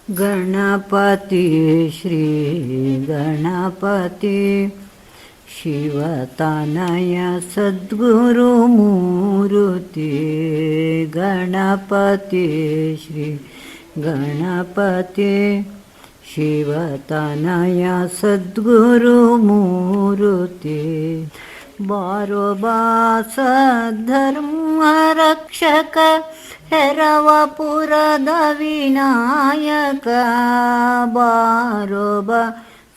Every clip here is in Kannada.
गणपति श्री गणपति शिवतनय सद्गुरुमूर्ति गणपति श्री गणपति शिवतनय सद्गुरुमूर्ति बारो बा सद्धर्मरक्षक हेरवपुರದ ವಿನಾಯಕ ಬಾರೋ ಬಾ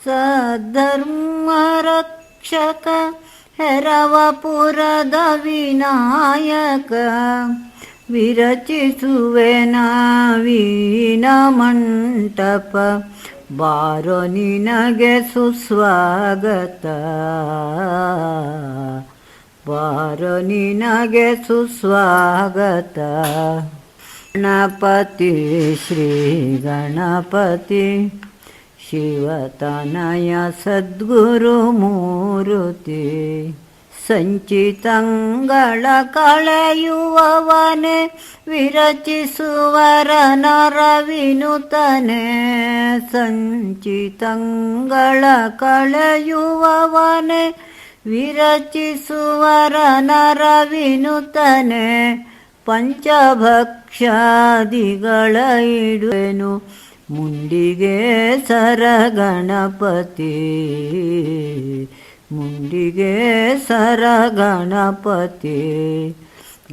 ಸದ್ಧರ್ಮರಕ್ಷಕ ಹೆರವಪುರದ ವಿನಾಯಕ ವಿರಚಿಸುವೆ ನಾವೀನ ಮಂಟಪ ಬಾರೋ ನಿನಗೆ ಸುಸ್ವಾಗತ ಬಾರೋ ನಿನಗೆ ಸುಸ್ವಾಗತ ಗಣಪತಿ ಶ್ರೀ ಗಣಪತಿ ಶಿವತನಯ ಸದ್ಗುರುಮೂರ್ತಿ ಸಂಚಿತಂಗಳ ಕಳೆಯುವವನೇ ವಿರಚಿಸುವರ ನರವಿನುತನೆ ಸಂಚಿತಂಗಳ ಕಳೆಯುವವನೇ ವಿರಚಿಸುವರ ನರವಿನುತನೆ ಪಂಚಭಕ್ಷಾದಿಗಳ ಇಡುವೆನು ಮುಂಡಿಗೆ ಸರಗಣಪತಿ ಮುಂಡಿಗೆ ಸರಗಣಪತಿ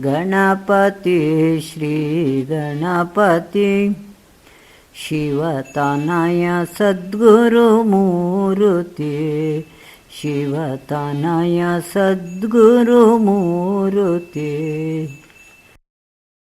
ಗಣಪತಿ ಶ್ರೀ ಗಣಪತಿ ಶಿವತನಯ ಸದ್ಗುರುಮೂರ್ತಿ ಶಿವತನಯ ಸದ್ಗುರುಮೂರ್ತಿ